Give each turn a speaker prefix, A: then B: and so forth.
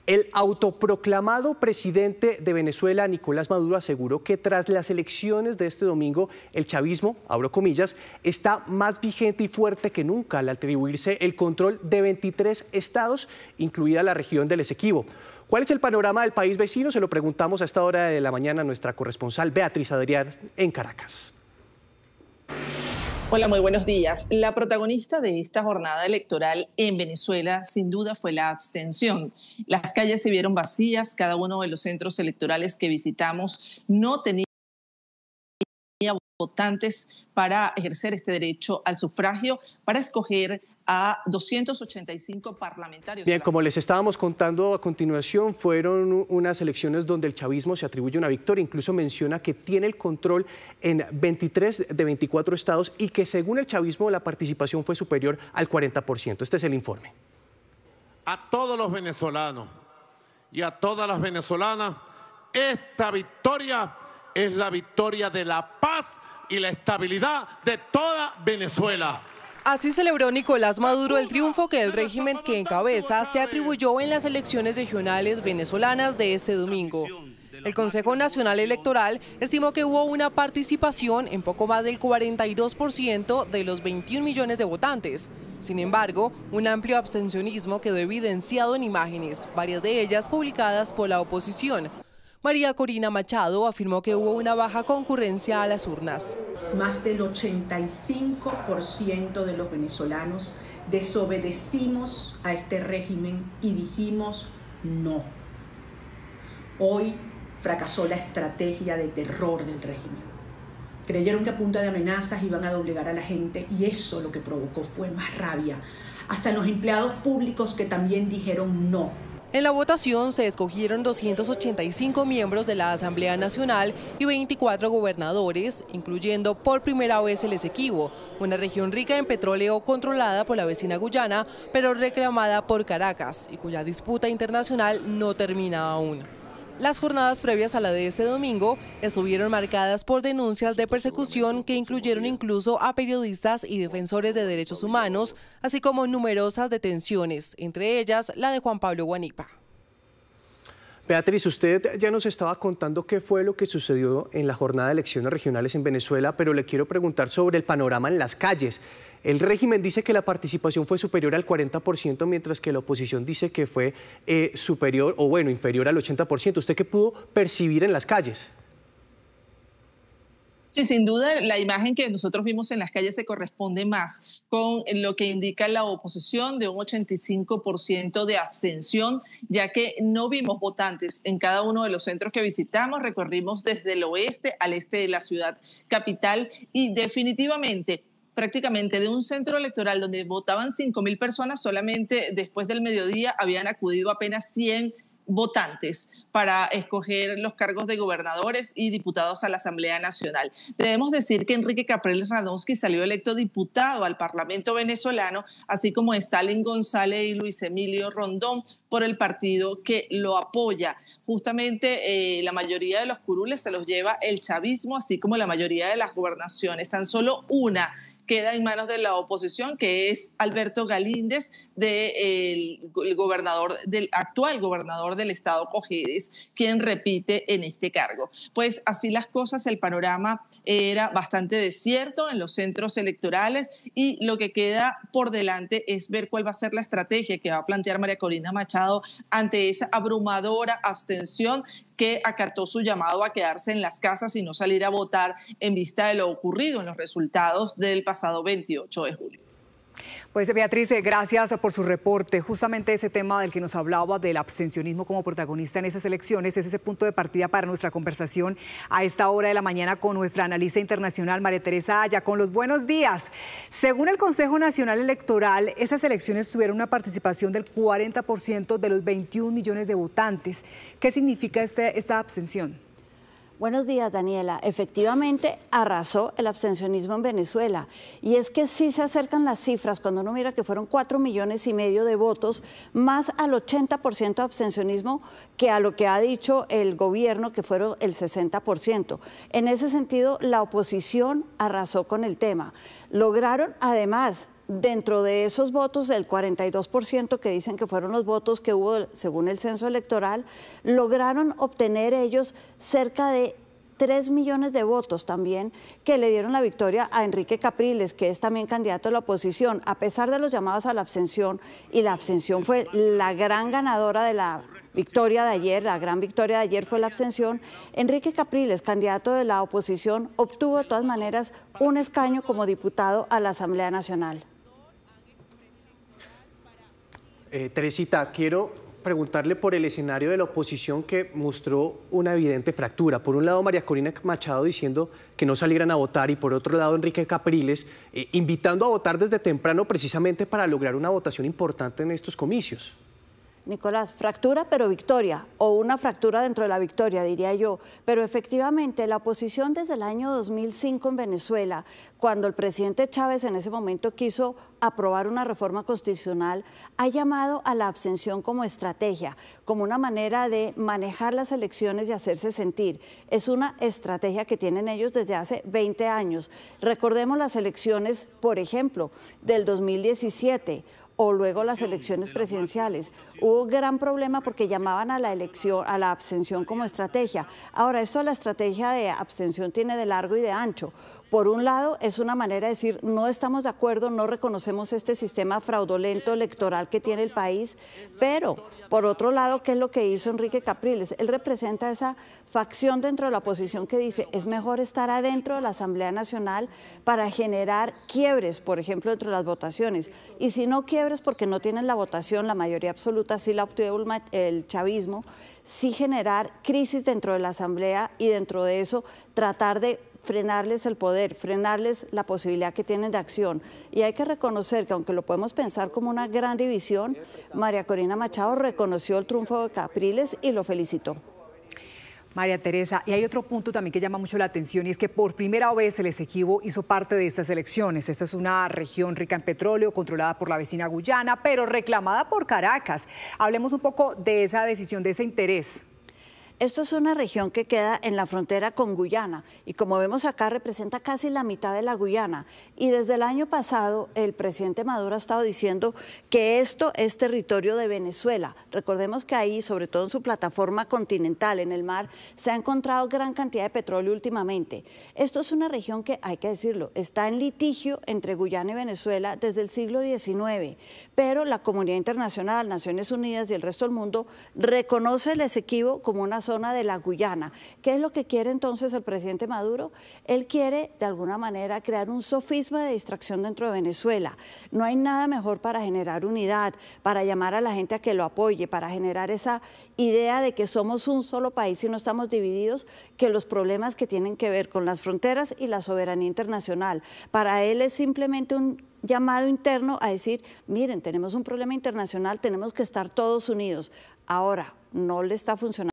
A: El autoproclamado presidente de Venezuela, Nicolás Maduro, aseguró que tras las elecciones de este domingo, el chavismo, abro comillas, está más vigente y fuerte que nunca al atribuirse el control de 23 estados, incluida la región del Esequibo. ¿Cuál es el panorama del país vecino? Se lo preguntamos a esta hora de la mañana a nuestra corresponsal Beatriz Adrián en Caracas.
B: Hola, muy buenos días. La protagonista de esta jornada electoral en Venezuela, sin duda, fue la abstención. Las calles se vieron vacías, cada uno de los centros electorales que visitamos no tenía votantes para ejercer este derecho al sufragio, para escoger a 285 parlamentarios.
A: Bien, como les estábamos contando a continuación, fueron unas elecciones donde el chavismo se atribuye una victoria, incluso menciona que tiene el control en 23 de 24 estados y que según el chavismo la participación fue superior al 40%. Este es el informe.
C: A todos los venezolanos y a todas las venezolanas, esta victoria es la victoria de la paz y la estabilidad de toda Venezuela.
D: Así celebró Nicolás Maduro el triunfo que el régimen que encabeza se atribuyó en las elecciones regionales venezolanas de este domingo. El Consejo Nacional Electoral estimó que hubo una participación en poco más del 42% de los 21 millones de votantes. Sin embargo, un amplio abstencionismo quedó evidenciado en imágenes, varias de ellas publicadas por la oposición. María Corina Machado afirmó que hubo una baja concurrencia a las urnas.
E: Más del 85% de los venezolanos desobedecimos a este régimen y dijimos no. Hoy fracasó la estrategia de terror del régimen. Creyeron que a punta de amenazas iban a doblegar a la gente y eso lo que provocó fue más rabia. Hasta los empleados públicos que también dijeron no.
D: En la votación se escogieron 285 miembros de la Asamblea Nacional y 24 gobernadores, incluyendo por primera vez el Esequibo, una región rica en petróleo controlada por la vecina Guyana, pero reclamada por Caracas y cuya disputa internacional no termina aún. Las jornadas previas a la de este domingo estuvieron marcadas por denuncias de persecución que incluyeron incluso a periodistas y defensores de derechos humanos, así como numerosas detenciones, entre ellas la de Juan Pablo Guanipa.
A: Beatriz, usted ya nos estaba contando qué fue lo que sucedió en la jornada de elecciones regionales en Venezuela, pero le quiero preguntar sobre el panorama en las calles. El régimen dice que la participación fue superior al 40%, mientras que la oposición dice que fue superior o bueno, inferior al 80%. ¿Usted qué pudo percibir en las calles?
B: Sí, sin duda la imagen que nosotros vimos en las calles se corresponde más con lo que indica la oposición de un 85% de abstención, ya que no vimos votantes en cada uno de los centros que visitamos. Recorrimos desde el oeste al este de la ciudad capital y definitivamente prácticamente de un centro electoral donde votaban 5.000 personas, solamente después del mediodía habían acudido apenas 100 votantes para escoger los cargos de gobernadores y diputados a la Asamblea Nacional. Debemos decir que Enrique Capriles Radonsky salió electo diputado al Parlamento venezolano, así como Stalin González y Luis Emilio Rondón por el partido que lo apoya. Justamente la mayoría de los curules se los lleva el chavismo, así como la mayoría de las gobernaciones. Tan solo una queda en manos de la oposición, que es Alberto Galíndez, el actual gobernador del estado Cojedes, quien repite en este cargo. Pues así las cosas, el panorama era bastante desierto en los centros electorales y lo que queda por delante es ver cuál va a ser la estrategia que va a plantear María Corina Machado ante esa abrumadora abstención que acató su llamado a quedarse en las casas y no salir a votar en vista de lo ocurrido en los resultados del pasado 28 de julio.
F: Pues Beatriz, gracias por su reporte. Justamente ese tema del que nos hablaba, del abstencionismo como protagonista en esas elecciones, es ese punto de partida para nuestra conversación a esta hora de la mañana con nuestra analista internacional, María Teresa Aya. Con los buenos días. Según el Consejo Nacional Electoral, esas elecciones tuvieron una participación del 40% de los 21 millones de votantes. ¿Qué significa esta abstención?
G: Buenos días, Daniela. Efectivamente, arrasó el abstencionismo en Venezuela. Y es que sí se acercan las cifras cuando uno mira que fueron 4,5 millones de votos, más al 80% de abstencionismo que a lo que ha dicho el gobierno, que fueron el 60%. En ese sentido, la oposición arrasó con el tema. Lograron, además, dentro de esos votos, del 42% que dicen que fueron los votos que hubo según el censo electoral, lograron obtener ellos cerca de 3 millones de votos también, que le dieron la victoria a Enrique Capriles, que es también candidato de la oposición, a pesar de los llamados a la abstención, y la abstención fue la gran ganadora de la victoria de ayer, la gran victoria de ayer fue la abstención. Enrique Capriles, candidato de la oposición, obtuvo de todas maneras un escaño como diputado a la Asamblea Nacional.
A: Teresita, quiero preguntarle por el escenario de la oposición que mostró una evidente fractura. Por un lado, María Corina Machado diciendo que no salieran a votar y por otro lado, Enrique Capriles invitando a votar desde temprano precisamente para lograr una votación importante en estos comicios.
G: Nicolás, fractura pero victoria, o una fractura dentro de la victoria, diría yo. Pero efectivamente, la oposición desde el año 2005 en Venezuela, cuando el presidente Chávez en ese momento quiso aprobar una reforma constitucional, ha llamado a la abstención como estrategia, como una manera de manejar las elecciones y hacerse sentir. Es una estrategia que tienen ellos desde hace 20 años. Recordemos las elecciones, por ejemplo, del 2017, o luego las elecciones presidenciales. Hubo gran problema porque llamaban a la elección, a la abstención como estrategia. Ahora, esto de la estrategia de abstención tiene de largo y de ancho. Por un lado, es una manera de decir, no estamos de acuerdo, no reconocemos este sistema fraudulento electoral que tiene el país, pero por otro lado, ¿qué es lo que hizo Enrique Capriles? Él representa esa facción dentro de la oposición que dice, es mejor estar adentro de la Asamblea Nacional para generar quiebres, por ejemplo, dentro de las votaciones. Y si no quiebres porque no tienen la votación, la mayoría absoluta sí la obtuvo el chavismo, sí generar crisis dentro de la Asamblea y dentro de eso tratar de frenarles el poder, frenarles la posibilidad que tienen de acción. Y hay que reconocer que aunque lo podemos pensar como una gran división, María Corina Machado reconoció el triunfo de Capriles y lo felicitó.
F: María Teresa, y hay otro punto también que llama mucho la atención y es que por primera vez el Esequibo hizo parte de estas elecciones. Esta es una región rica en petróleo, controlada por la vecina Guyana, pero reclamada por Caracas. Hablemos un poco de esa decisión, de ese interés.
G: Esto es una región que queda en la frontera con Guyana y como vemos acá representa casi la mitad de la Guyana y desde el año pasado el presidente Maduro ha estado diciendo que esto es territorio de Venezuela. Recordemos que ahí, sobre todo en su plataforma continental, en el mar, se ha encontrado gran cantidad de petróleo últimamente. Esto es una región que, hay que decirlo, está en litigio entre Guyana y Venezuela desde el siglo XIX, pero la comunidad internacional, Naciones Unidas y el resto del mundo reconoce el Esequibo como una zona de la Guyana. ¿Qué es lo que quiere entonces el presidente Maduro? Él quiere, de alguna manera, crear un sofisma de distracción dentro de Venezuela. No hay nada mejor para generar unidad, para llamar a la gente a que lo apoye, para generar esa idea de que somos un solo país y no estamos divididos, que los problemas que tienen que ver con las fronteras y la soberanía internacional. Para él es simplemente un llamado interno a decir, miren, tenemos un problema internacional, tenemos que estar todos unidos. Ahora, no le está funcionando.